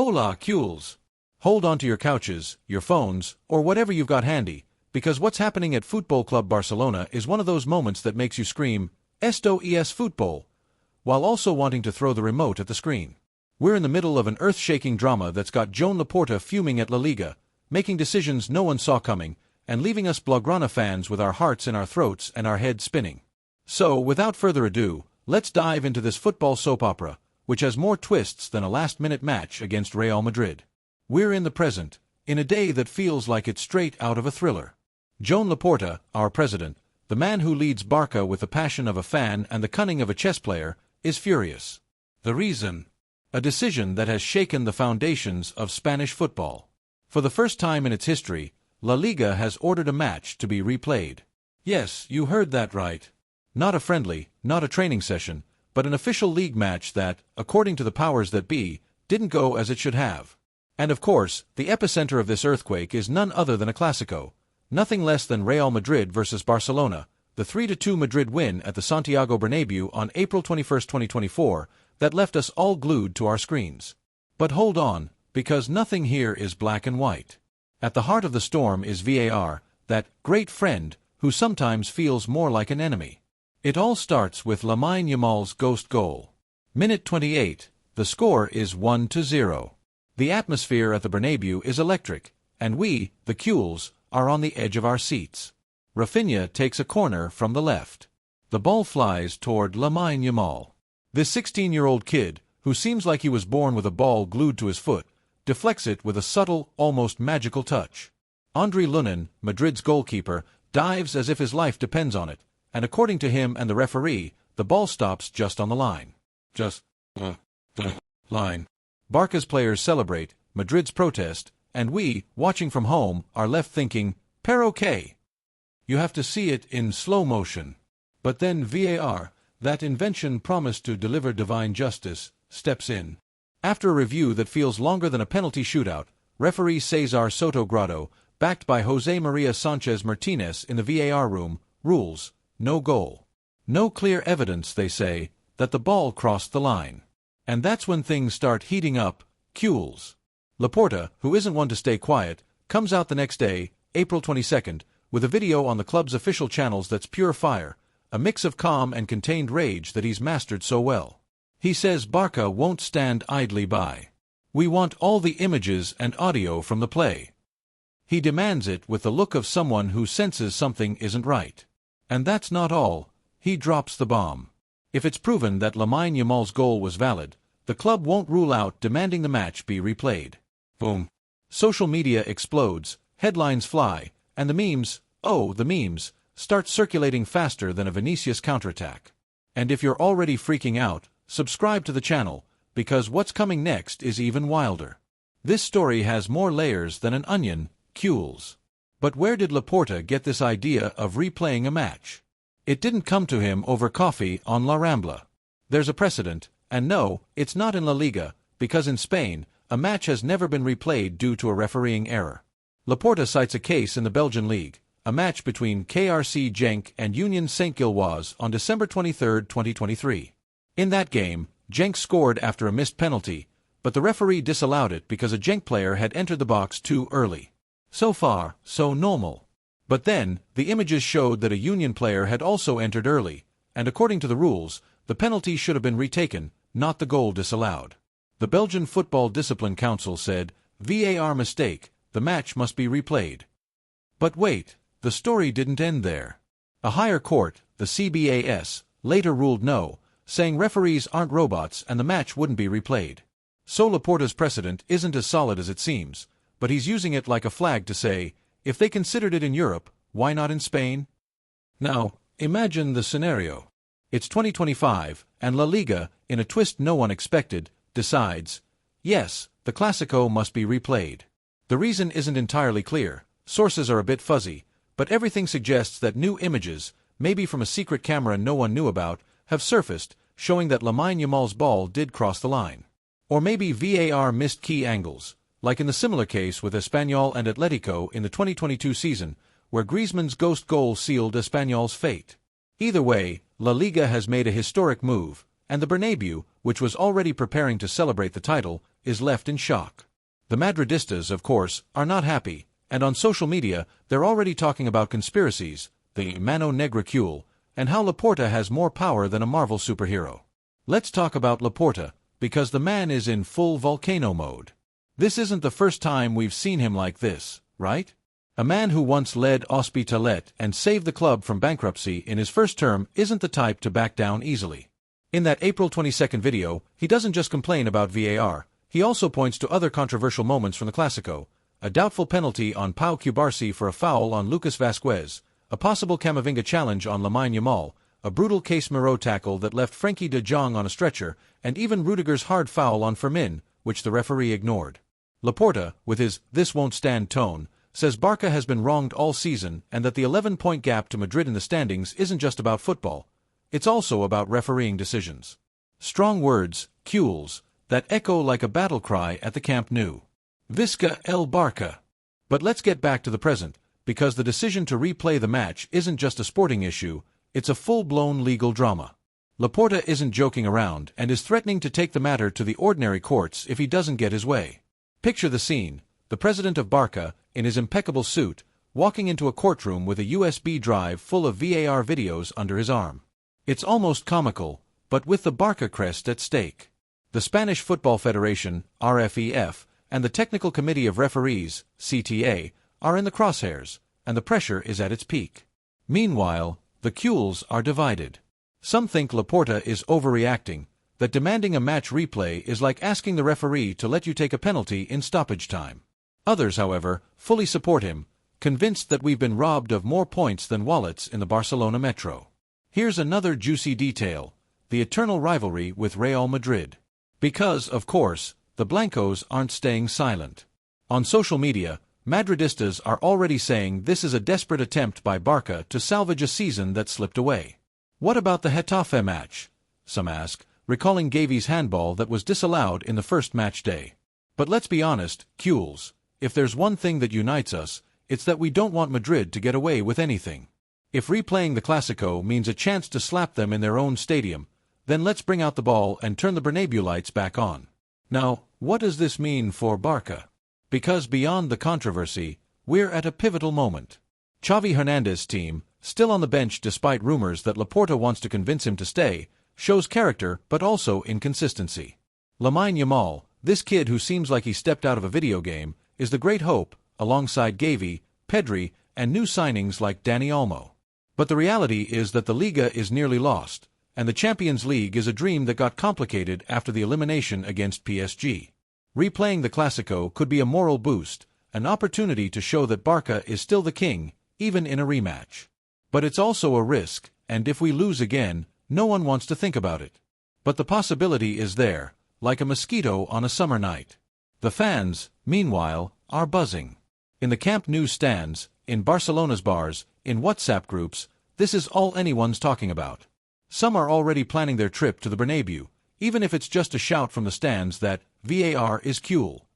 Hola, Cules! Hold on to your couches, your phones, or whatever you've got handy, because what's happening at Football Club Barcelona is one of those moments that makes you scream, "Esto es fútbol," while also wanting to throw the remote at the screen. We're in the middle of an earth-shaking drama that's got Laporta fuming at Laliga, making decisions no one saw coming, and leaving us Blaugrana fans with our hearts in our throats and our heads spinning. So, without further ado, let's dive into this football soap opera, which has more twists than a last-minute match against Real Madrid. We're in the present, in a day that feels like it's straight out of a thriller. Laporta, our president, the man who leads Barça with the passion of a fan and the cunning of a chess player, is furious. The reason? A decision that has shaken the foundations of Spanish football. For the first time in its history, La Liga has ordered a match to be replayed. Yes, you heard that right. Not a friendly, not a training session, but an official league match that, according to the powers that be, didn't go as it should have. And of course, the epicenter of this earthquake is none other than a Clásico, nothing less than Real Madrid versus Barcelona, the 3-2 Madrid win at the Santiago Bernabéu on April 21, 2024, that left us all glued to our screens. But hold on, because nothing here is black and white. At the heart of the storm is VAR, that great friend who sometimes feels more like an enemy. It all starts with Lamine Yamal's ghost goal. Minute 28, the score is 1-0. The atmosphere at the Bernabéu is electric, and we, the Cules, are on the edge of our seats. Rafinha takes a corner from the left. The ball flies toward Lamine Yamal. This 16-year-old kid, who seems like he was born with a ball glued to his foot, deflects it with a subtle, almost magical touch. André Lunin, Madrid's goalkeeper, dives as if his life depends on it, and according to him and the referee, the ball stops just on the line. Just the line. Barca's players celebrate, Madrid's protest, and we, watching from home, are left thinking, "Perroquet." You have to see it in slow motion. But then VAR, that invention promised to deliver divine justice, steps in. After a review that feels longer than a penalty shootout, referee Cesar Sotogrado, backed by Jose Maria Sanchez Martinez in the VAR room, rules, no goal. No clear evidence, they say, that the ball crossed the line. And that's when things start heating up. Cules. Laporta, who isn't one to stay quiet, comes out the next day, April 22nd, with a video on the club's official channels that's pure fire, a mix of calm and contained rage that he's mastered so well. He says Barca won't stand idly by. We want all the images and audio from the play. He demands it with the look of someone who senses something isn't right. And that's not all, he drops the bomb. If it's proven that Lamine Yamal's goal was valid, the club won't rule out demanding the match be replayed. Boom. Social media explodes, headlines fly, and the memes, start circulating faster than a Vinicius counterattack. And if you're already freaking out, subscribe to the channel, because what's coming next is even wilder. This story has more layers than an onion, Cules. But where did Laporta get this idea of replaying a match? It didn't come to him over coffee on La Rambla. There's a precedent, and no, it's not in La Liga, because in Spain, a match has never been replayed due to a refereeing error. Laporta cites a case in the Belgian League, a match between KRC Genk and Union Saint-Gilloise on December 23, 2023. In that game, Genk scored after a missed penalty, but the referee disallowed it because a Genk player had entered the box too early. So far, so normal. But then, the images showed that a Union player had also entered early, and according to the rules, the penalty should have been retaken, not the goal disallowed. The Belgian Football Discipline Council said, VAR mistake, the match must be replayed. But wait, the story didn't end there. A higher court, the CBAS, later ruled no, saying referees aren't robots and the match wouldn't be replayed. So Laporta's precedent isn't as solid as it seems, but he's using it like a flag to say, if they considered it in Europe, why not in Spain? Now, imagine the scenario. It's 2025, and La Liga, in a twist no one expected, decides, yes, the Clásico must be replayed. The reason isn't entirely clear, sources are a bit fuzzy, but everything suggests that new images, maybe from a secret camera no one knew about, have surfaced, showing that Lamine Yamal's ball did cross the line. Or maybe VAR missed key angles, like in the similar case with Espanyol and Atletico in the 2022 season, where Griezmann's ghost goal sealed Espanyol's fate. Either way, La Liga has made a historic move, and the Bernabéu, which was already preparing to celebrate the title, is left in shock. The Madridistas, of course, are not happy, and on social media they're already talking about conspiracies, the Mano Negra Cule, and how Laporta has more power than a Marvel superhero. Let's talk about Laporta, because the man is in full volcano mode. This isn't the first time we've seen him like this, right? A man who once led Hospitalet and saved the club from bankruptcy in his first term isn't the type to back down easily. In that April 22nd video, he doesn't just complain about VAR, he also points to other controversial moments from the Clásico: a doubtful penalty on Pau Cubarsí for a foul on Lucas Vázquez, a possible Camavinga challenge on Lamine Yamal, a brutal Case Miro tackle that left Frenkie de Jong on a stretcher, and even Rudiger's hard foul on Fermin, which the referee ignored. Laporta, with his "this won't stand" tone, says Barça has been wronged all season and that the 11-point gap to Madrid in the standings isn't just about football, it's also about refereeing decisions. Strong words, Cules, that echo like a battle cry at the Camp Nou. Visca el Barça. But let's get back to the present, because the decision to replay the match isn't just a sporting issue, it's a full-blown legal drama. Laporta isn't joking around and is threatening to take the matter to the ordinary courts if he doesn't get his way. Picture the scene: the president of Barça, in his impeccable suit, walking into a courtroom with a USB drive full of VAR videos under his arm. It's almost comical, but with the Barça crest at stake. The Spanish Football Federation, RFEF, and the Technical Committee of Referees, CTA, are in the crosshairs, and the pressure is at its peak. Meanwhile, the Cules are divided. Some think Laporta is overreacting, that demanding a match replay is like asking the referee to let you take a penalty in stoppage time. Others, however, fully support him, convinced that we've been robbed of more points than wallets in the Barcelona metro. Here's another juicy detail: the eternal rivalry with Real Madrid. Because, of course, the Blancos aren't staying silent. On social media, Madridistas are already saying this is a desperate attempt by Barça to salvage a season that slipped away. What about the Getafe match? Some ask, recalling Gavi's handball that was disallowed in the first match day. But let's be honest, Cules, if there's one thing that unites us, it's that we don't want Madrid to get away with anything. If replaying the Clásico means a chance to slap them in their own stadium, then let's bring out the ball and turn the Bernabéu lights back on. Now, what does this mean for Barça? Because beyond the controversy, we're at a pivotal moment. Xavi Hernandez's team, still on the bench despite rumors that Laporta wants to convince him to stay, shows character but also inconsistency. Lamine Yamal, this kid who seems like he stepped out of a video game, is the great hope, alongside GAVI, PEDRI, and new signings like Dani Olmo. But the reality is that the Liga is nearly lost, and the Champions League is a dream that got complicated after the elimination against PSG. Replaying the Clásico could be a moral boost, an opportunity to show that Barça is still the king, even in a rematch. But it's also a risk, and if we lose again, no one wants to think about it. But the possibility is there, like a mosquito on a summer night. The fans, meanwhile, are buzzing. In the Camp Nou stands, in Barcelona's bars, in WhatsApp groups, this is all anyone's talking about. Some are already planning their trip to the Bernabéu, even if it's just a shout from the stands that VAR is cool.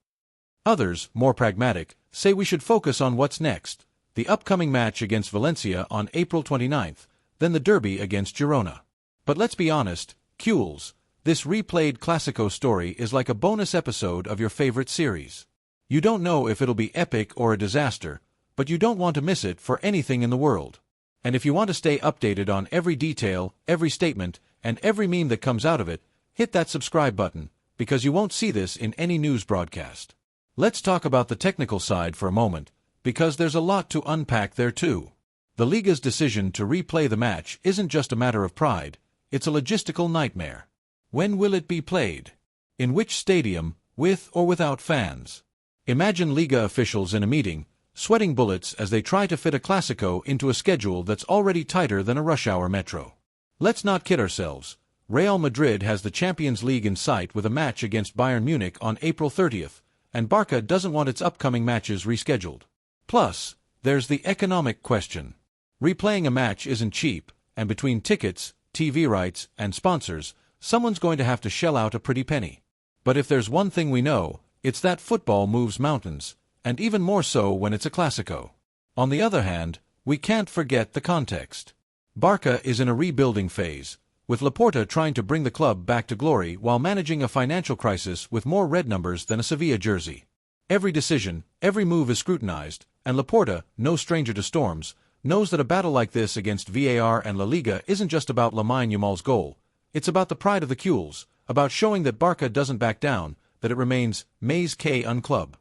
Others, more pragmatic, say we should focus on what's next: the upcoming match against Valencia on April 29th, then the derby against Girona. But let's be honest, Cules, this replayed Clásico story is like a bonus episode of your favorite series. You don't know if it'll be epic or a disaster, but you don't want to miss it for anything in the world. And if you want to stay updated on every detail, every statement, and every meme that comes out of it, hit that subscribe button, because you won't see this in any news broadcast. Let's talk about the technical side for a moment, because there's a lot to unpack there too. The Liga's decision to replay the match isn't just a matter of pride, it's a logistical nightmare. When will it be played? In which stadium, with or without fans? Imagine Liga officials in a meeting, sweating bullets as they try to fit a Clásico into a schedule that's already tighter than a rush-hour metro. Let's not kid ourselves. Real Madrid has the Champions League in sight with a match against Bayern Munich on April 30th, and Barça doesn't want its upcoming matches rescheduled. Plus, there's the economic question. Replaying a match isn't cheap, and between tickets, TV rights, and sponsors, someone's going to have to shell out a pretty penny. But if there's one thing we know, it's that football moves mountains, and even more so when it's a Clásico. On the other hand, we can't forget the context. Barça is in a rebuilding phase, with Laporta trying to bring the club back to glory while managing a financial crisis with more red numbers than a Sevilla jersey. Every decision, every move is scrutinized, and Laporta, no stranger to storms, knows that a battle like this against VAR and La Liga isn't just about Lamine Yamal's goal, it's about the pride of the Cules, about showing that Barça doesn't back down, that it remains mais qu'un club.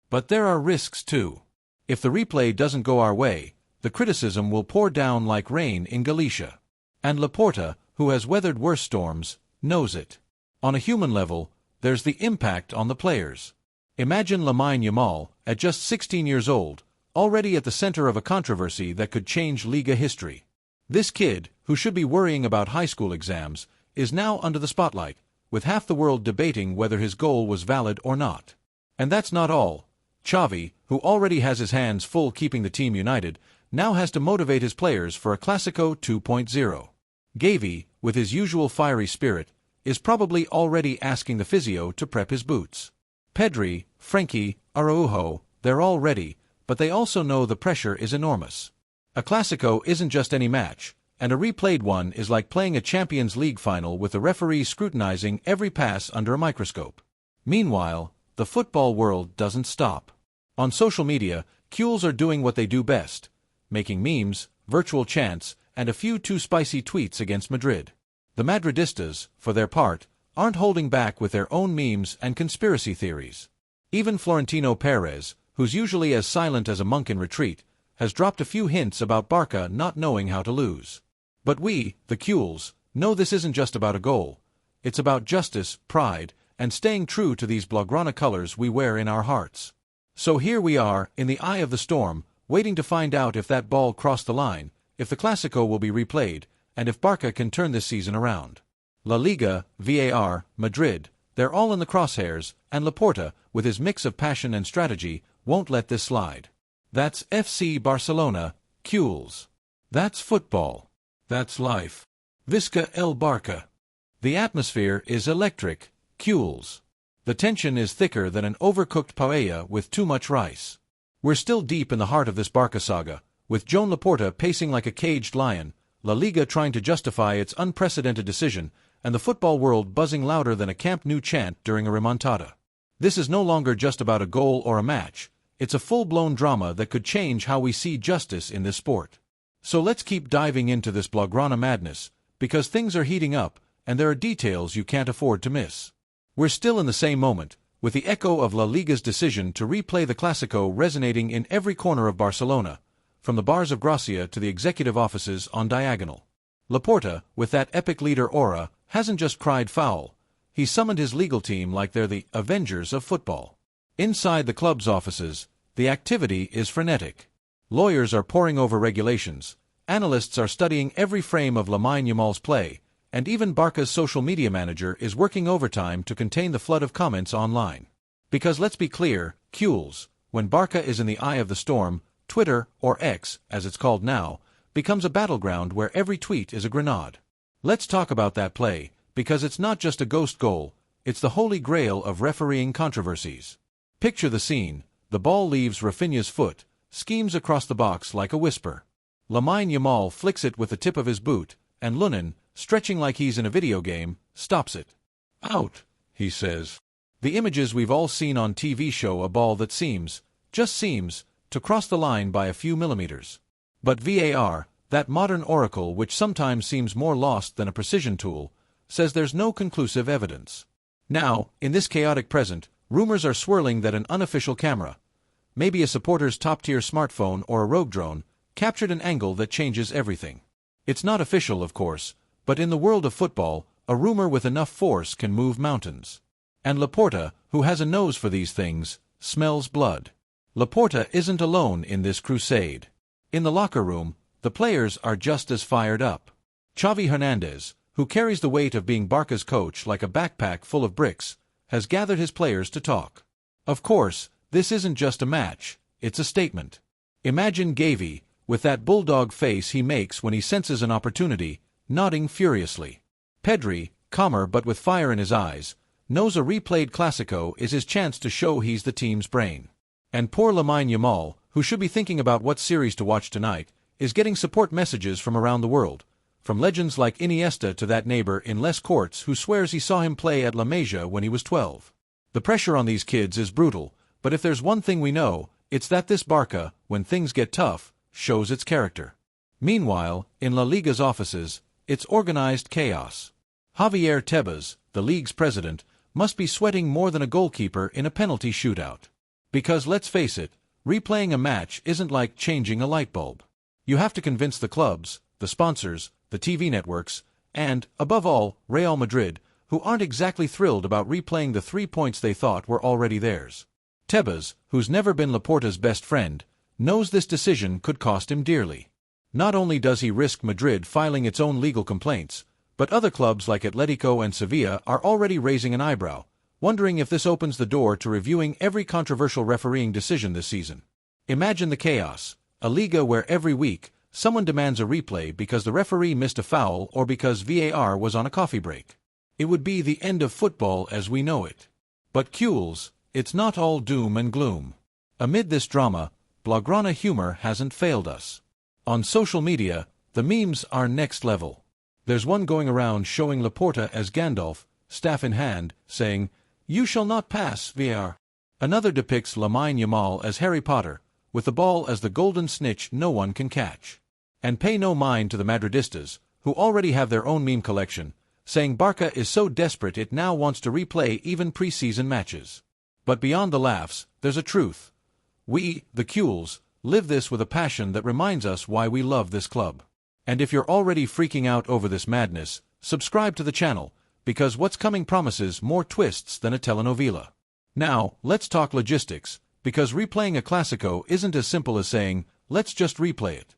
But there are risks too. If the replay doesn't go our way, the criticism will pour down like rain in Galicia. And Laporta, who has weathered worse storms, knows it. On a human level, there's the impact on the players. Imagine Lamine Yamal, at just 16 years old, already at the center of a controversy that could change Liga history. This kid, who should be worrying about high school exams, is now under the spotlight, with half the world debating whether his goal was valid or not. And that's not all. Xavi, who already has his hands full keeping the team united, now has to motivate his players for a Clásico 2.0. GAVI, with his usual fiery spirit, is probably already asking the physio to prep his boots. PEDRI, Frenkie, Araujo, they're all ready, but they also know the pressure is enormous. A Clásico isn't just any match, and a replayed one is like playing a Champions League final with the referee scrutinizing every pass under a microscope. Meanwhile, the football world doesn't stop. On social media, Cules are doing what they do best, making memes, virtual chants, and a few too spicy tweets against Madrid. The Madridistas, for their part, aren't holding back with their own memes and conspiracy theories. Even Florentino Perez, who's usually as silent as a monk in retreat, has dropped a few hints about Barça not knowing how to lose. But we, the Cules, know this isn't just about a goal. It's about justice, pride, and staying true to these Blaugrana colors we wear in our hearts. So here we are, in the eye of the storm, waiting to find out if that ball crossed the line, if the Clásico will be replayed, and if Barça can turn this season around. La Liga, VAR, Madrid, they're all in the crosshairs, and Laporta, with his mix of passion and strategy, won't let this slide. That's FC Barcelona, Cules. That's football. That's life. Visca el Barça. The atmosphere is electric, Cules. The tension is thicker than an overcooked paella with too much rice. We're still deep in the heart of this Barça saga, with Joan Laporta pacing like a caged lion, La Liga trying to justify its unprecedented decision, and the football world buzzing louder than a Camp Nou chant during a remontada. This is no longer just about a goal or a match, it's a full-blown drama that could change how we see justice in this sport. So let's keep diving into this Blaugrana madness, because things are heating up, and there are details you can't afford to miss. We're still in the same moment, with the echo of La Liga's decision to replay the Clásico resonating in every corner of Barcelona, from the bars of Gracia to the executive offices on Diagonal. Laporta, with that epic leader aura, hasn't just cried foul. He's summoned his legal team like they're the Avengers of football. Inside the club's offices, the activity is frenetic. Lawyers are poring over regulations, analysts are studying every frame of Lamine Yamal's play, and even Barca's social media manager is working overtime to contain the flood of comments online. Because let's be clear, Cules, when Barca is in the eye of the storm, Twitter, or X, as it's called now, becomes a battleground where every tweet is a grenade. Let's talk about that play, because it's not just a ghost goal, it's the holy grail of refereeing controversies. Picture the scene: the ball leaves Rafinha's foot, schemes across the box like a whisper. Lamine Yamal flicks it with the tip of his boot, and Lunin, stretching like he's in a video game, stops it. Out, he says. The images we've all seen on TV show a ball that seems, just seems, to cross the line by a few millimeters. But VAR, that modern oracle which sometimes seems more lost than a precision tool, says there's no conclusive evidence. Now, in this chaotic present, rumors are swirling that an unofficial camera, maybe a supporter's top-tier smartphone or a rogue drone, captured an angle that changes everything. It's not official, of course, but in the world of football, a rumor with enough force can move mountains. And Laporta, who has a nose for these things, smells blood. Laporta isn't alone in this crusade. In the locker room, the players are just as fired up. Xavi Hernandez, who carries the weight of being Barca's coach like a backpack full of bricks, has gathered his players to talk. Of course, this isn't just a match, it's a statement. Imagine GAVI, with that bulldog face he makes when he senses an opportunity, nodding furiously. PEDRI, calmer but with fire in his eyes, knows a replayed Clásico is his chance to show he's the team's brain. And poor Lamine Yamal, who should be thinking about what series to watch tonight, is getting support messages from around the world, from legends like Iniesta to that neighbor in Les Courts who swears he saw him play at La Masia when he was 12. The pressure on these kids is brutal, but if there's one thing we know, it's that this Barça, when things get tough, shows its character. Meanwhile, in La Liga's offices, it's organized chaos. Javier Tebas, the league's president, must be sweating more than a goalkeeper in a penalty shootout. Because let's face it, replaying a match isn't like changing a light bulb. You have to convince the clubs, the sponsors, the TV networks, and, above all, Real Madrid, who aren't exactly thrilled about replaying the 3 points they thought were already theirs. Tebas, who's never been Laporta's best friend, knows this decision could cost him dearly. Not only does he risk Madrid filing its own legal complaints, but other clubs like Atletico and Sevilla are already raising an eyebrow, wondering if this opens the door to reviewing every controversial refereeing decision this season. Imagine the chaos, a Liga where every week, someone demands a replay because the referee missed a foul or because VAR was on a coffee break. It would be the end of football as we know it. But Cules, it's not all doom and gloom. Amid this drama, Blaugrana humor hasn't failed us. On social media, the memes are next level. There's one going around showing Laporta as Gandalf, staff in hand, saying, "You shall not pass, VAR." Another depicts LAMINE YAMAL as Harry Potter, with the ball as the golden snitch no one can catch. And pay no mind to the Madridistas, who already have their own meme collection, saying Barça is so desperate it now wants to replay even pre-season matches. But beyond the laughs, there's a truth. We, the Cules, live this with a passion that reminds us why we love this club. And if you're already freaking out over this madness, subscribe to the channel, because what's coming promises more twists than a telenovela. Now, let's talk logistics, because replaying a Clásico isn't as simple as saying, let's just replay it.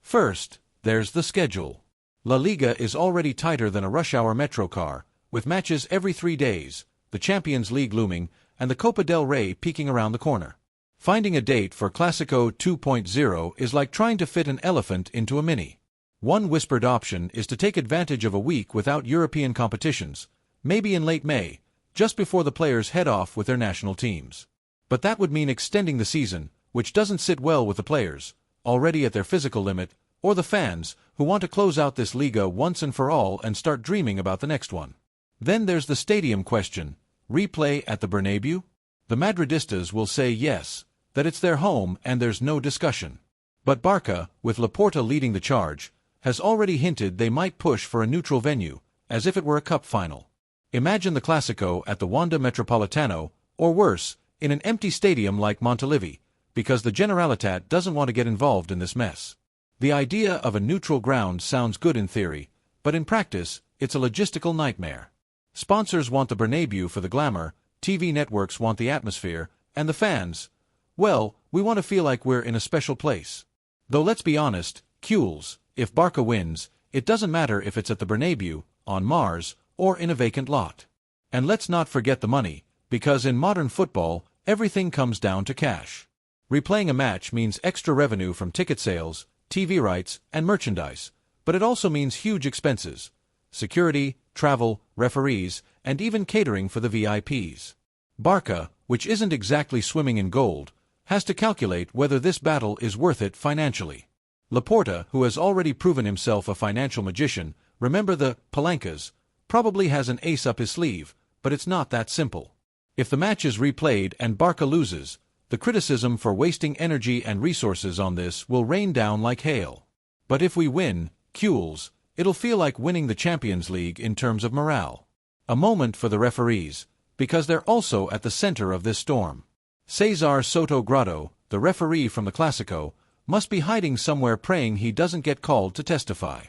First, there's the schedule. La Liga is already tighter than a rush-hour metro car, with matches every 3 days, the Champions League looming, and the Copa del Rey peeking around the corner. Finding a date for Clásico 2.0 is like trying to fit an elephant into a mini. One whispered option is to take advantage of a week without European competitions, maybe in late May, just before the players head off with their national teams. But that would mean extending the season, which doesn't sit well with the players, already at their physical limit, or the fans, who want to close out this Liga once and for all and start dreaming about the next one. Then there's the stadium question. Replay at the Bernabeu? The Madridistas will say yes, that it's their home and there's no discussion. But Barça, with Laporta leading the charge, has already hinted they might push for a neutral venue, as if it were a cup final. Imagine the Clásico at the Wanda Metropolitano, or worse, in an empty stadium like Montilivi, because the Generalitat doesn't want to get involved in this mess. The idea of a neutral ground sounds good in theory, but in practice, it's a logistical nightmare. Sponsors want the Bernabeu for the glamour, TV networks want the atmosphere, and the fans, well, we want to feel like we're in a special place. Though let's be honest, Cules, if Barça wins, it doesn't matter if it's at the Bernabeu, on Mars, or in a vacant lot. And let's not forget the money, because in modern football, everything comes down to cash. Replaying a match means extra revenue from ticket sales, TV rights, and merchandise, but it also means huge expenses: security, travel, referees, and even catering for the VIPs. Barça, which isn't exactly swimming in gold, has to calculate whether this battle is worth it financially. Laporta, who has already proven himself a financial magician, remember the palancas, probably has an ace up his sleeve, but it's not that simple. If the match is replayed and Barça loses, the criticism for wasting energy and resources on this will rain down like hail. But if we win, Cules, it'll feel like winning the Champions League in terms of morale. A moment for the referees, because they're also at the center of this storm. Cesar Soto Grado, the referee from the Clásico, must be hiding somewhere praying he doesn't get called to testify.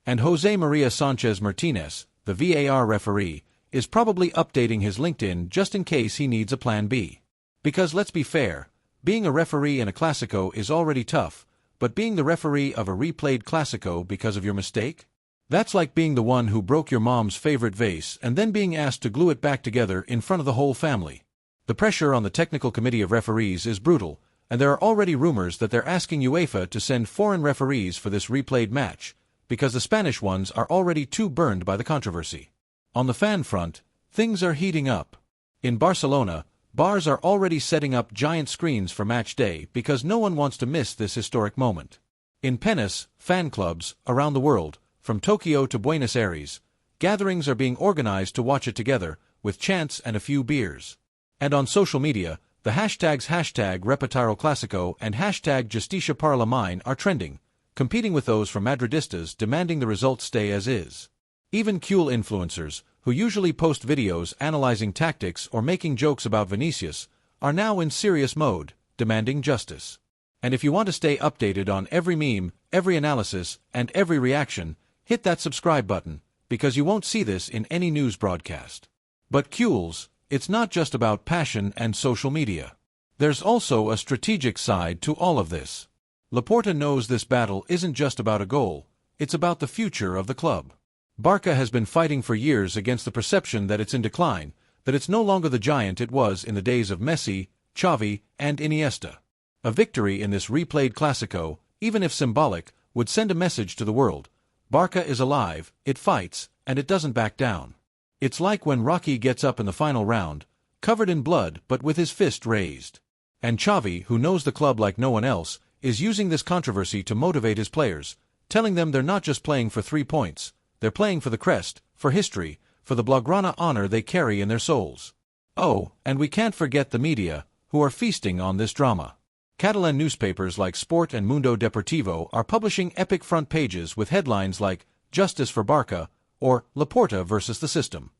And José María Sánchez Martínez, the VAR referee, is probably updating his LinkedIn just in case he needs a plan B. Because let's be fair, being a referee in a Clásico is already tough, but being the referee of a replayed Clásico because of your mistake? That's like being the one who broke your mom's favorite vase and then being asked to glue it back together in front of the whole family. The pressure on the technical committee of referees is brutal, and there are already rumors that they're asking UEFA to send foreign referees for this replayed match, because the Spanish ones are already too burned by the controversy. On the fan front, things are heating up. In Barcelona, bars are already setting up giant screens for match day because no one wants to miss this historic moment. In Penis, fan clubs, around the world, from Tokyo to Buenos Aires, gatherings are being organized to watch it together, with chants and a few beers. And on social media, the hashtags #Repetiro Clásico and #Justicia para LAMINE are trending, competing with those from Madridistas demanding the results stay as is. Even Cules influencers, who usually post videos analyzing tactics or making jokes about Vinicius, are now in serious mode, demanding justice. And if you want to stay updated on every meme, every analysis, and every reaction, hit that subscribe button, because you won't see this in any news broadcast. But Cules, it's not just about passion and social media. There's also a strategic side to all of this. Laporta knows this battle isn't just about a goal, it's about the future of the club. Barça has been fighting for years against the perception that it's in decline, that it's no longer the giant it was in the days of Messi, Xavi, and Iniesta. A victory in this replayed Clásico, even if symbolic, would send a message to the world. Barça is alive, it fights, and it doesn't back down. It's like when Rocky gets up in the final round, covered in blood but with his fist raised. And Xavi, who knows the club like no one else, is using this controversy to motivate his players, telling them they're not just playing for 3 points, they're playing for the crest, for history, for the Blaugrana honor they carry in their souls. Oh, and we can't forget the media, who are feasting on this drama. Catalan newspapers like Sport and Mundo Deportivo are publishing epic front pages with headlines like Justice for Barça or Laporta versus the system.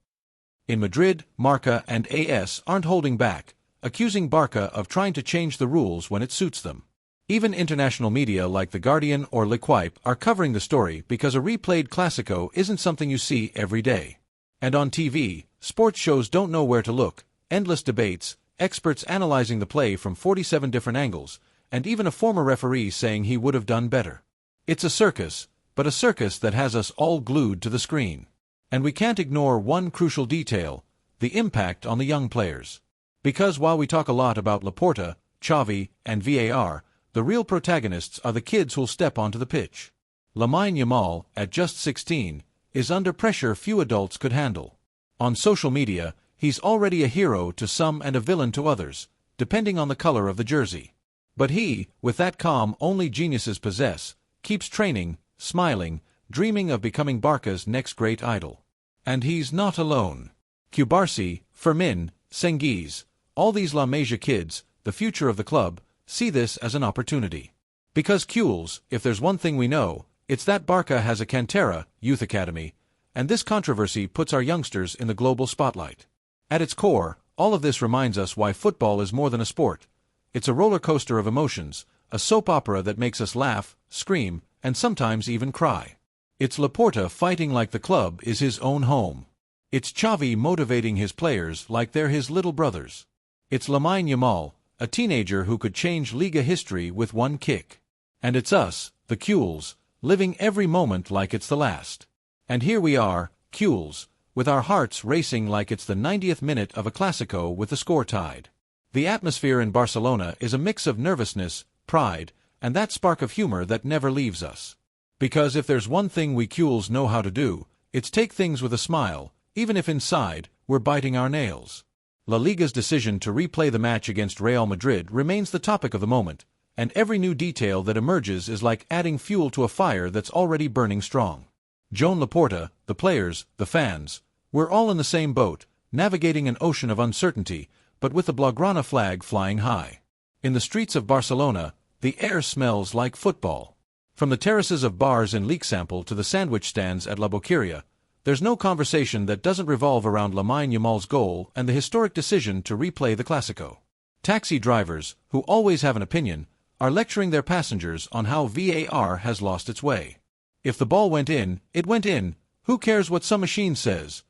In Madrid, Marca and AS aren't holding back, accusing Barça of trying to change the rules when it suits them. Even international media like The Guardian or L'Equipe are covering the story because a replayed Clásico isn't something you see every day. And on TV, sports shows don't know where to look, endless debates, experts analyzing the play from 47 different angles, and even a former referee saying he would have done better. It's a circus, but a circus that has us all glued to the screen. And we can't ignore one crucial detail, the impact on the young players. Because while we talk a lot about Laporta, Xavi, and VAR, the real protagonists are the kids who'll step onto the pitch. Lamine Yamal, at just 16, is under pressure few adults could handle. On social media, he's already a hero to some and a villain to others, depending on the color of the jersey. But he, with that calm only geniuses possess, keeps training, smiling, dreaming of becoming Barca's next great idol. And he's not alone. Cubarsí, Fermin, Cengiz, all these La Masia kids, the future of the club, see this as an opportunity. Because Cules, if there's one thing we know, it's that Barça has a Cantera, youth academy, and this controversy puts our youngsters in the global spotlight. At its core, all of this reminds us why football is more than a sport. It's a roller coaster of emotions, a soap opera that makes us laugh, scream, and sometimes even cry. It's Laporta fighting like the club is his own home. It's Xavi motivating his players like they're his little brothers. It's Lamine Yamal, a teenager who could change Liga history with one kick. And it's us, the Cules, living every moment like it's the last. And here we are, Cules, with our hearts racing like it's the 90th minute of a Clásico with the score tied. The atmosphere in Barcelona is a mix of nervousness, pride, and that spark of humor that never leaves us. Because if there's one thing we Cules know how to do, it's take things with a smile, even if inside, we're biting our nails. La Liga's decision to replay the match against Real Madrid remains the topic of the moment, and every new detail that emerges is like adding fuel to a fire that's already burning strong. Joan Laporta, the players, the fans, we're all in the same boat, navigating an ocean of uncertainty, but with the Blaugrana flag flying high. In the streets of Barcelona, the air smells like football. From the terraces of bars in Leixample to the sandwich stands at La Boqueria, there's no conversation that doesn't revolve around Lamine Yamal's goal and the historic decision to replay the Clásico. Taxi drivers, who always have an opinion, are lecturing their passengers on how VAR has lost its way. If the ball went in, it went in. Who cares what some machine says?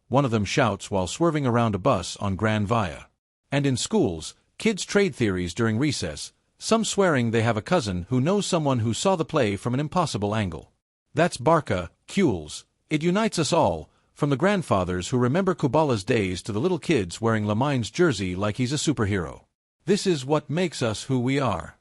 One of them shouts while swerving around a bus on Gran Via. And in schools, kids trade theories during recess, some swearing they have a cousin who knows someone who saw the play from an impossible angle. That's Barça, Cules. It unites us all, from the grandfathers who remember Kubala's days to the little kids wearing Lamine's jersey like he's a superhero. This is what makes us who we are.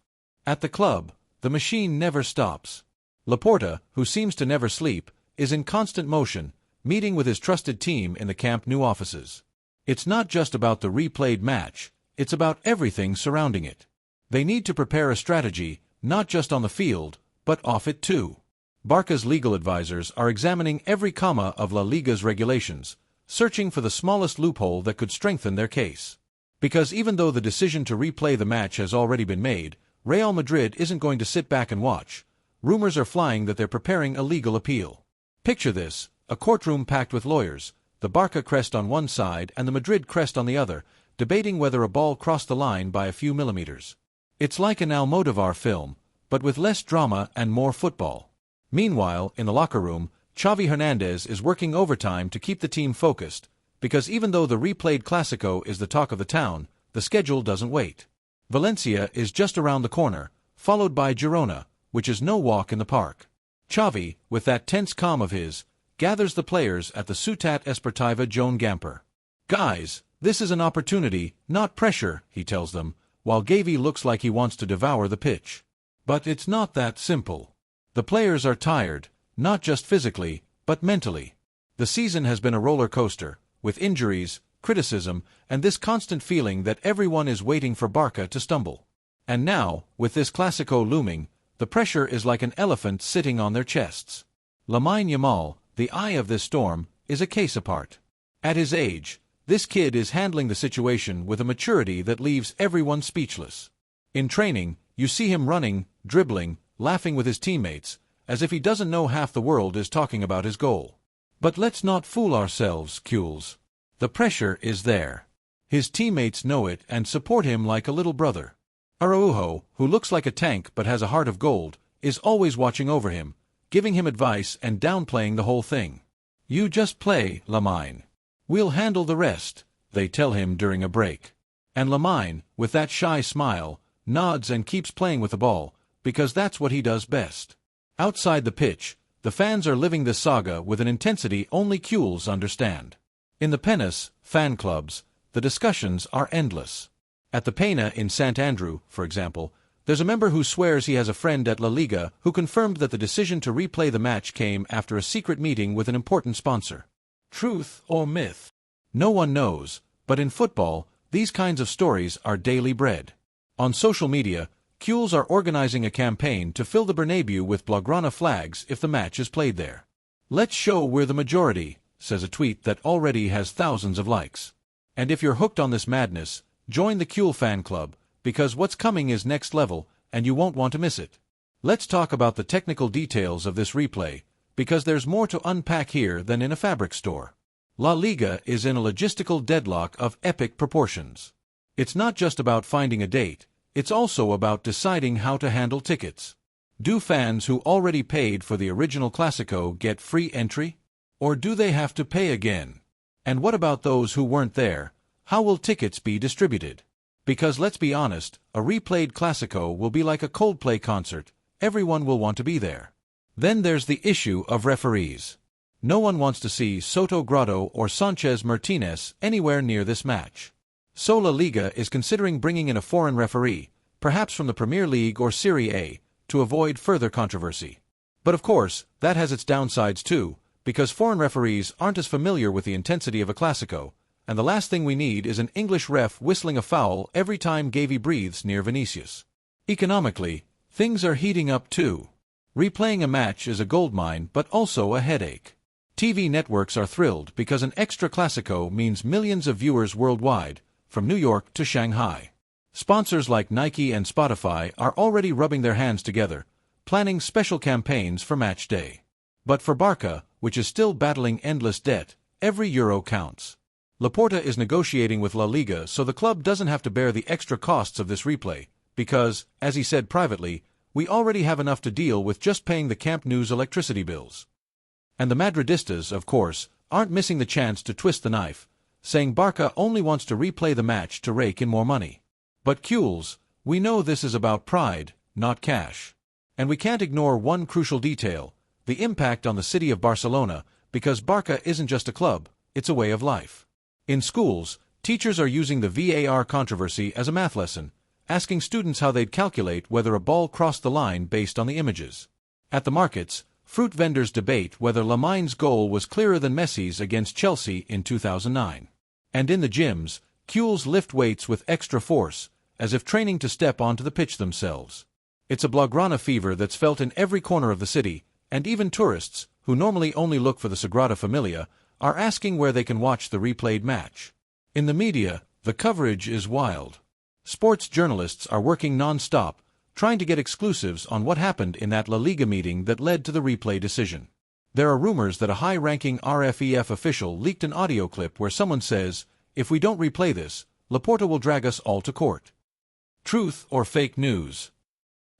At the club, the machine never stops. Laporta, who seems to never sleep, is in constant motion, meeting with his trusted team in the Camp Nou offices. It's not just about the replayed match, it's about everything surrounding it. They need to prepare a strategy, not just on the field, but off it too. Barca's legal advisors are examining every comma of La Liga's regulations, searching for the smallest loophole that could strengthen their case. Because even though the decision to replay the match has already been made, Real Madrid isn't going to sit back and watch. Rumors are flying that they're preparing a legal appeal. Picture this, a courtroom packed with lawyers, the Barca crest on one side and the Madrid crest on the other, debating whether a ball crossed the line by a few millimeters. It's like an Almodovar film, but with less drama and more football. Meanwhile, in the locker room, Xavi Hernandez is working overtime to keep the team focused, because even though the replayed Clásico is the talk of the town, the schedule doesn't wait. Valencia is just around the corner, followed by Girona, which is no walk in the park. Xavi, with that tense calm of his, gathers the players at the Ciutat Esportiva Joan Gamper. "Guys, this is an opportunity, not pressure," he tells them, while GAVI looks like he wants to devour the pitch. But it's not that simple. The players are tired, not just physically, but mentally. The season has been a roller coaster, with injuries, criticism, and this constant feeling that everyone is waiting for Barca to stumble. And now, with this Clásico looming, the pressure is like an elephant sitting on their chests. Lamine Yamal, the eye of this storm, is a case apart. At his age, this kid is handling the situation with a maturity that leaves everyone speechless. In training, you see him running, dribbling, laughing with his teammates, as if he doesn't know half the world is talking about his goal. But let's not fool ourselves, Cules. The pressure is there. His teammates know it and support him like a little brother. Araujo, who looks like a tank but has a heart of gold, is always watching over him, giving him advice and downplaying the whole thing. "You just play, Lamine. We'll handle the rest," they tell him during a break. And Lamine, with that shy smile, nods and keeps playing with the ball, because that's what he does best. Outside the pitch, the fans are living this saga with an intensity only Cules understand. In the Peñas fan clubs, the discussions are endless. At the Peña in Sant Andrew, for example, there's a member who swears he has a friend at La Liga who confirmed that the decision to replay the match came after a secret meeting with an important sponsor. Truth or myth? No one knows, but in football, these kinds of stories are daily bread. On social media, Cules are organizing a campaign to fill the Bernabeu with Blaugrana flags if the match is played there. "Let's show we're the majority," says a tweet that already has thousands of likes. And if you're hooked on this madness, join the Cules fan club, because what's coming is next level, and you won't want to miss it. Let's talk about the technical details of this replay, because there's more to unpack here than in a fabric store. La Liga is in a logistical deadlock of epic proportions. It's not just about finding a date, it's also about deciding how to handle tickets. Do fans who already paid for the original Clásico get free entry? Or do they have to pay again? And what about those who weren't there? How will tickets be distributed? Because let's be honest, a replayed Clásico will be like a Coldplay concert, everyone will want to be there. Then there's the issue of referees. No one wants to see Soto Grado or Sanchez Martinez anywhere near this match. So La Liga is considering bringing in a foreign referee, perhaps from the Premier League or Serie A, to avoid further controversy. But of course, that has its downsides too, because foreign referees aren't as familiar with the intensity of a Clásico, and the last thing we need is an English ref whistling a foul every time GAVI breathes near Vinicius. Economically, things are heating up too. Replaying a match is a goldmine but also a headache. TV networks are thrilled because an extra Clásico means millions of viewers worldwide, from New York to Shanghai. Sponsors like Nike and Spotify are already rubbing their hands together, planning special campaigns for match day. But for Barca, which is still battling endless debt, every euro counts. Laporta is negotiating with La Liga so the club doesn't have to bear the extra costs of this replay, because, as he said privately, "We already have enough to deal with just paying the Camp Nou's electricity bills." And the Madridistas, of course, aren't missing the chance to twist the knife, saying Barca only wants to replay the match to rake in more money. But Cules, we know this is about pride, not cash. And we can't ignore one crucial detail, the impact on the city of Barcelona, because Barca isn't just a club, it's a way of life. In schools, teachers are using the VAR controversy as a math lesson, asking students how they'd calculate whether a ball crossed the line based on the images. At the markets, fruit vendors debate whether Lamine's goal was clearer than Messi's against Chelsea in 2009. And in the gyms, Cules lift weights with extra force, as if training to step onto the pitch themselves. It's a Blaugrana fever that's felt in every corner of the city, And even tourists, who normally only look for the Sagrada Familia, are asking where they can watch the replayed match. In the media, the coverage is wild. Sports journalists are working non-stop, trying to get exclusives on what happened in that Laliga meeting that led to the replay decision. There are rumors that a high-ranking RFEF official leaked an audio clip where someone says, "If we don't replay this, Laporta will drag us all to court." Truth or fake news?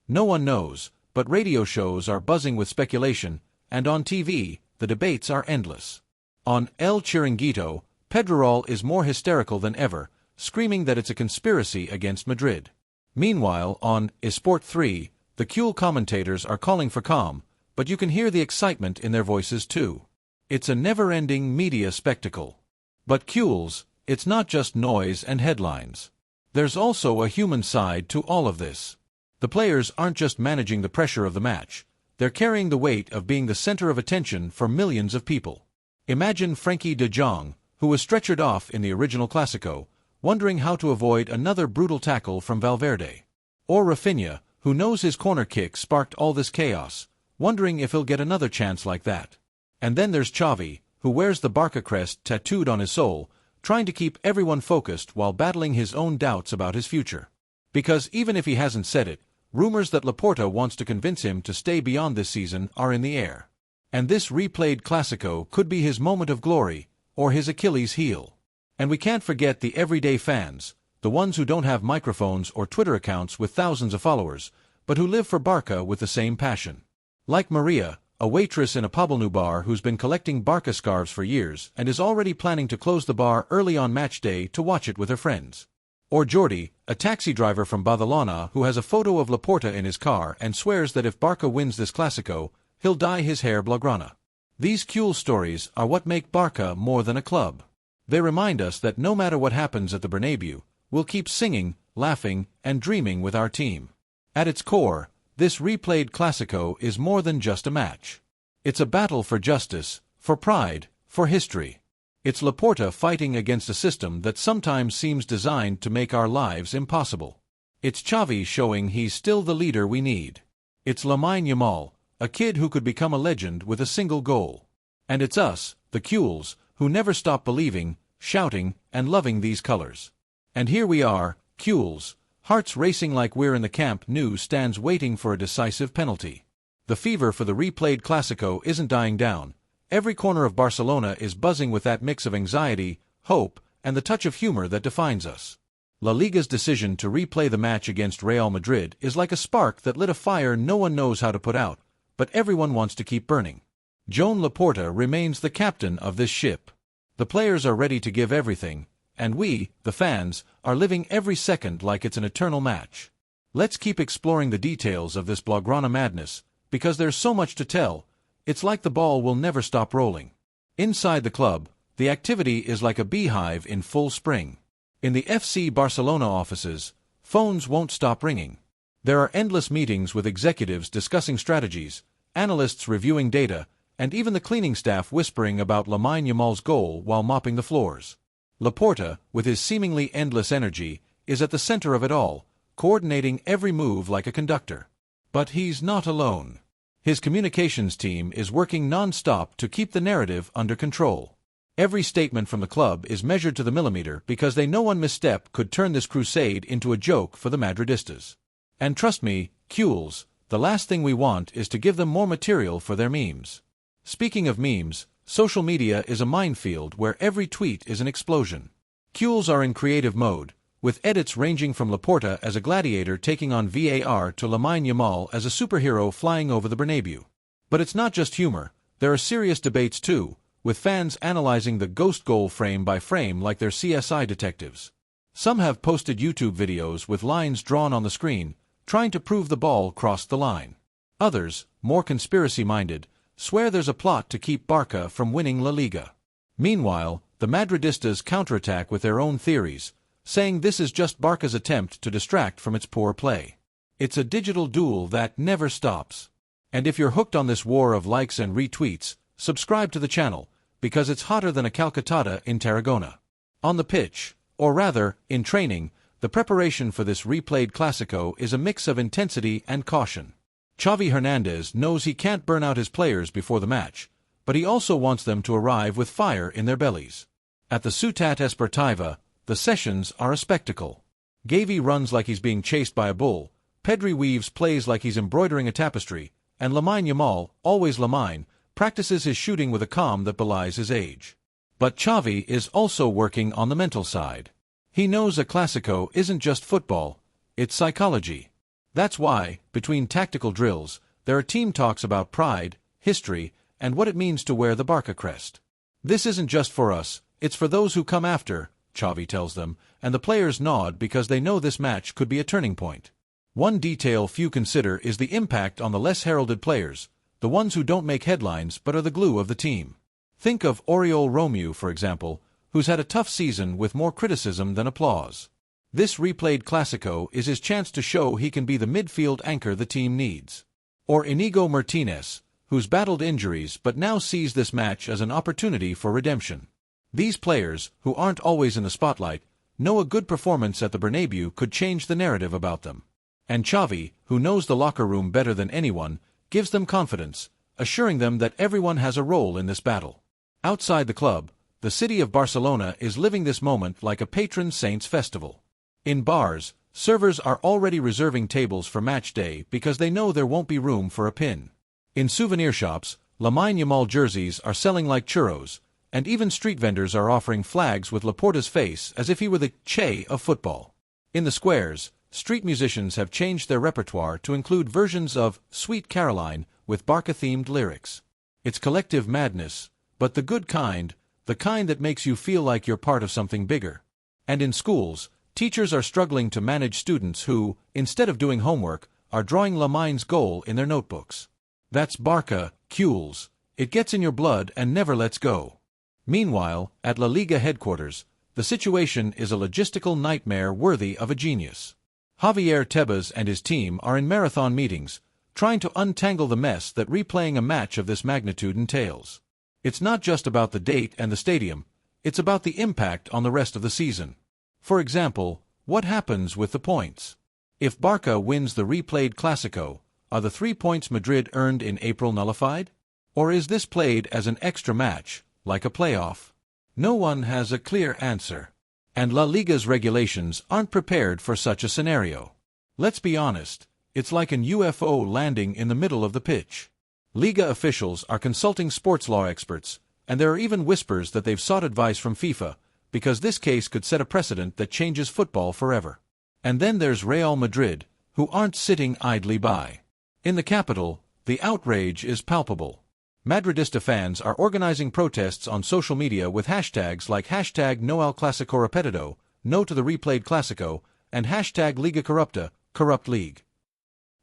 No one knows, but radio shows are buzzing with speculation, and on TV, the debates are endless. On El Chiringuito, Pedrerol is more hysterical than ever, screaming that it's a conspiracy against Madrid. Meanwhile, on Esport 3, the Cules commentators are calling for calm, but you can hear the excitement in their voices too. It's a never-ending media spectacle. But Cules, it's not just noise and headlines. There's also a human side to all of this. The players aren't just managing the pressure of the match, they're carrying the weight of being the center of attention for millions of people. Imagine Frenkie de Jong, who was stretchered off in the original Clásico, wondering how to avoid another brutal tackle from Valverde. Or Rafinha, who knows his corner kick sparked all this chaos, wondering if he'll get another chance like that. And then there's Xavi, who wears the Barça crest tattooed on his soul, trying to keep everyone focused while battling his own doubts about his future. Because even if he hasn't said it, rumors that Laporta wants to convince him to stay beyond this season are in the air. And this replayed Clásico could be his moment of glory, or his Achilles heel. And we can't forget the everyday fans, the ones who don't have microphones or Twitter accounts with thousands of followers, but who live for Barça with the same passion. Like Maria, a waitress in a Poblenou bar who's been collecting Barça scarves for years and is already planning to close the bar early on match day to watch it with her friends. Or Jordi, a taxi driver from Barcelona who has a photo of Laporta in his car and swears that if Barça wins this Clásico, he'll dye his hair Blaugrana. These Cules stories are what make Barça more than a club. They remind us that no matter what happens at the Bernabeu, we'll keep singing, laughing, and dreaming with our team. At its core, this replayed Clásico is more than just a match. It's a battle for justice, for pride, for history. It's Laporta fighting against a system that sometimes seems designed to make our lives impossible. It's Xavi showing he's still the leader we need. It's Lamine Yamal, a kid who could become a legend with a single goal. And it's us, the Cules, who never stop believing, shouting, and loving these colors. And here we are, Cules, hearts racing like we're in the Camp Nou stands waiting for a decisive penalty. The fever for the replayed Clásico isn't dying down. Every corner of Barcelona is buzzing with that mix of anxiety, hope, and the touch of humor that defines us. La Liga's decision to replay the match against Real Madrid is like a spark that lit a fire no one knows how to put out, but everyone wants to keep burning. Joan Laporta remains the captain of this ship. The players are ready to give everything, and we, the fans, are living every second like it's an eternal match. Let's keep exploring the details of this Blaugrana madness, because there's so much to tell. It's like the ball will never stop rolling. Inside the club, the activity is like a beehive in full spring. In the FC Barcelona offices, phones won't stop ringing. There are endless meetings with executives discussing strategies, analysts reviewing data, and even the cleaning staff whispering about Lamine Yamal's goal while mopping the floors. Laporta, with his seemingly endless energy, is at the center of it all, coordinating every move like a conductor. But he's not alone. His communications team is working non-stop to keep the narrative under control. Every statement from the club is measured to the millimeter because they know one misstep could turn this crusade into a joke for the Madridistas. And trust me, Cules, the last thing we want is to give them more material for their memes. Speaking of memes, social media is a minefield where every tweet is an explosion. Cules are in creative mode, with edits ranging from Laporta as a gladiator taking on VAR to Lamine Yamal as a superhero flying over the Bernabeu. But it's not just humor, there are serious debates too, with fans analyzing the ghost goal frame by frame like they're CSI detectives. Some have posted YouTube videos with lines drawn on the screen, trying to prove the ball crossed the line. Others, more conspiracy-minded, swear there's a plot to keep Barça from winning La Liga. Meanwhile, the Madridistas counterattack with their own theories, saying this is just Barca's attempt to distract from its poor play. It's a digital duel that never stops. And if you're hooked on this war of likes and retweets, subscribe to the channel, because it's hotter than a calcatata in Tarragona. On the pitch, or rather, in training, the preparation for this replayed Clásico is a mix of intensity and caution. Xavi Hernandez knows he can't burn out his players before the match, but he also wants them to arrive with fire in their bellies. At the Ciutat Esportiva, the sessions are a spectacle. GAVI runs like he's being chased by a bull, PEDRI weaves plays like he's embroidering a tapestry, and YAMAL, always LAMINE, practices his shooting with a calm that belies his age. But Xavi is also working on the mental side. He knows a Clásico isn't just football, it's psychology. That's why, between tactical drills, there are team talks about pride, history, and what it means to wear the Barca crest. This isn't just for us, it's for those who come after, Xavi tells them, and the players nod because they know this match could be a turning point. One detail few consider is the impact on the less heralded players, the ones who don't make headlines but are the glue of the team. Think of Oriol Romeu, for example, who's had a tough season with more criticism than applause. This replayed Clásico is his chance to show he can be the midfield anchor the team needs. Or Inigo Martinez, who's battled injuries but now sees this match as an opportunity for redemption. These players, who aren't always in the spotlight, know a good performance at the Bernabeu could change the narrative about them. And Xavi, who knows the locker room better than anyone, gives them confidence, assuring them that everyone has a role in this battle. Outside the club, the city of Barcelona is living this moment like a patron saint's festival. In bars, servers are already reserving tables for match day because they know there won't be room for a pin. In souvenir shops, YAMAL jerseys are selling like churros, and even street vendors are offering flags with Laporta's face as if he were the Che of football. In the squares, street musicians have changed their repertoire to include versions of Sweet Caroline with Barca-themed lyrics. It's collective madness, but the good kind, the kind that makes you feel like you're part of something bigger. And in schools, teachers are struggling to manage students who, instead of doing homework, are drawing LAMINE's goal in their notebooks. That's Barca, Cules. It gets in your blood and never lets go. Meanwhile, at Laliga headquarters, the situation is a logistical nightmare worthy of a genius. Javier Tebas and his team are in marathon meetings, trying to untangle the mess that replaying a match of this magnitude entails. It's not just about the date and the stadium, it's about the impact on the rest of the season. For example, what happens with the points? If Barca wins the replayed Clásico, are the 3 points Madrid earned in April nullified? Or is this played as an extra match, like a playoff? No one has a clear answer. And La Liga's regulations aren't prepared for such a scenario. Let's be honest, it's like an UFO landing in the middle of the pitch. Liga officials are consulting sports law experts, and there are even whispers that they've sought advice from FIFA, because this case could set a precedent that changes football forever. And then there's Real Madrid, who aren't sitting idly by. In the capital, the outrage is palpable. Madridista fans are organizing protests on social media with hashtags like hashtag No al Clásico Repetido, No to the replayed Clásico, and hashtag Liga Corrupta, Corrupt League.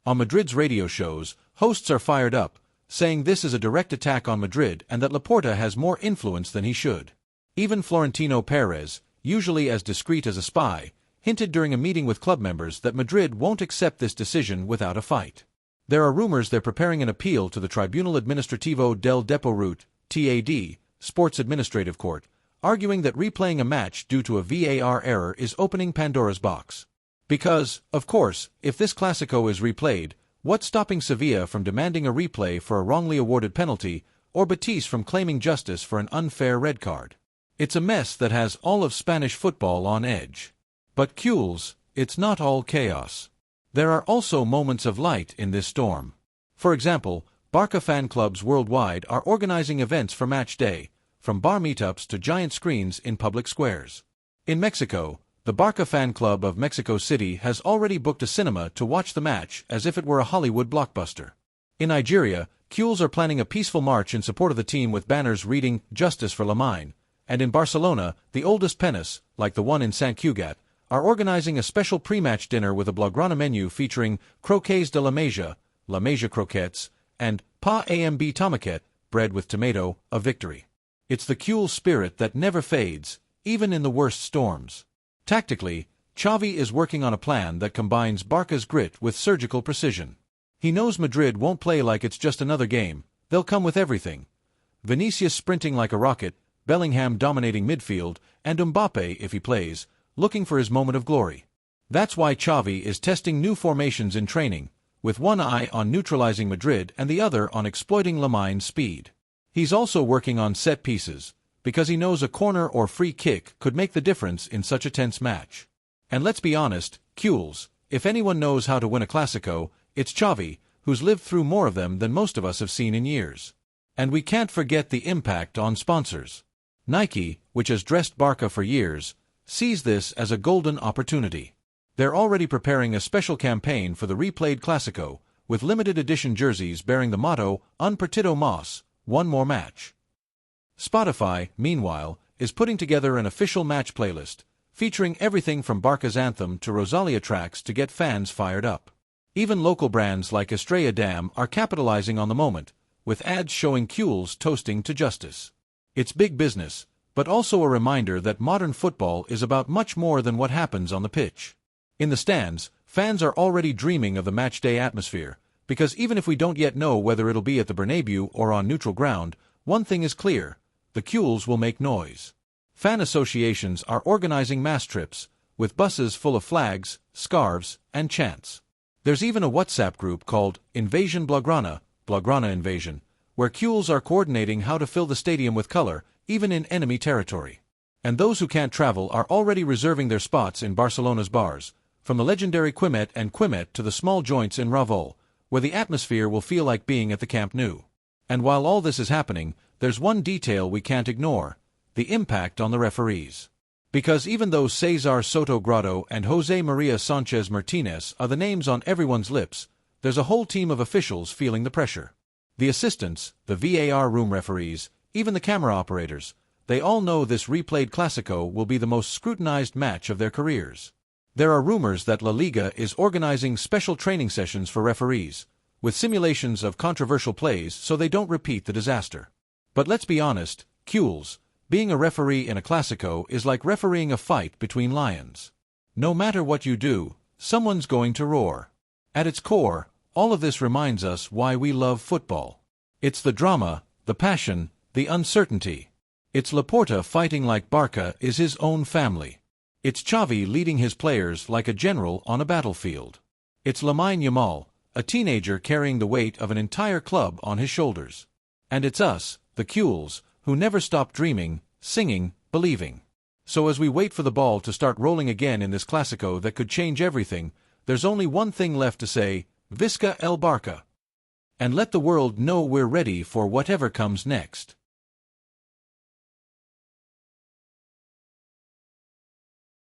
On Madrid's radio shows, hosts are fired up, saying this is a direct attack on Madrid and that Laporta has more influence than he should. Even Florentino Perez, usually as discreet as a spy, hinted during a meeting with club members that Madrid won't accept this decision without a fight. There are rumors they're preparing an appeal to the Tribunal Administrativo del Deporte, TAD, Sports Administrative Court, arguing that replaying a match due to a VAR error is opening Pandora's box. Because, of course, if this Clásico is replayed, what's stopping Sevilla from demanding a replay for a wrongly awarded penalty, or Betis from claiming justice for an unfair red card? It's a mess that has all of Spanish football on edge. But Cules, it's not all chaos. There are also moments of light in this storm. For example, Barca fan clubs worldwide are organizing events for match day, from bar meetups to giant screens in public squares. In Mexico, the Barca fan club of Mexico City has already booked a cinema to watch the match as if it were a Hollywood blockbuster. In Nigeria, Cules are planning a peaceful march in support of the team with banners reading Justice for LAMINE, and in Barcelona, the oldest peñas, like the one in Sant Cugat, are organizing a special pre-match dinner with a Blaugrana menu featuring croquets de la Mesa croquettes, and pa amb tomàquet, bread with tomato, a victory. It's the Cules spirit that never fades, even in the worst storms. Tactically, Xavi is working on a plan that combines Barca's grit with surgical precision. He knows Madrid won't play like it's just another game, they'll come with everything. Vinicius sprinting like a rocket, Bellingham dominating midfield, and Mbappe, if he plays, looking for his moment of glory. That's why Xavi is testing new formations in training, with one eye on neutralizing Madrid and the other on exploiting LAMINE's speed. He's also working on set pieces, because he knows a corner or free kick could make the difference in such a tense match. And let's be honest, Cules, if anyone knows how to win a Clásico, it's Xavi, who's lived through more of them than most of us have seen in years. And we can't forget the impact on sponsors. Nike, which has dressed Barça for years, sees this as a golden opportunity. They're already preparing a special campaign for the replayed Clásico, with limited edition jerseys bearing the motto, Un partido más, one more match. Spotify, meanwhile, is putting together an official match playlist, featuring everything from Barca's anthem to Rosalia tracks to get fans fired up. Even local brands like Estrella Damm are capitalizing on the moment, with ads showing Cules toasting to justice. It's big business, but also a reminder that modern football is about much more than what happens on the pitch. In the stands, fans are already dreaming of the match-day atmosphere, because even if we don't yet know whether it'll be at the Bernabeu or on neutral ground, one thing is clear: the Cules will make noise. Fan associations are organizing mass trips, with buses full of flags, scarves, and chants. There's even a WhatsApp group called Invasion Blaugrana, Blaugrana Invasion, where Cules are coordinating how to fill the stadium with color, even in enemy territory. And those who can't travel are already reserving their spots in Barcelona's bars, from the legendary Quimet and Quimet to the small joints in Raval, where the atmosphere will feel like being at the Camp Nou. And while all this is happening, there's one detail we can't ignore: the impact on the referees. Because even though Cesar Soto Grado and Jose Maria Sanchez Martinez are the names on everyone's lips, there's a whole team of officials feeling the pressure. The assistants, the VAR room referees, even the camera operators, they all know this replayed Clásico will be the most scrutinized match of their careers. There are rumors that Laliga is organizing special training sessions for referees, with simulations of controversial plays so they don't repeat the disaster. But let's be honest, Cules, being a referee in a Clásico is like refereeing a fight between lions. No matter what you do, someone's going to roar. At its core, all of this reminds us why we love football. It's the drama, the passion, the uncertainty. It's Laporta fighting like Barca is his own family. It's Xavi leading his players like a general on a battlefield. It's Lamine Yamal, a teenager carrying the weight of an entire club on his shoulders. And it's us, the Cules, who never stop dreaming, singing, believing. So as we wait for the ball to start rolling again in this Clásico that could change everything, there's only one thing left to say: Visca el Barça. And let the world know we're ready for whatever comes next.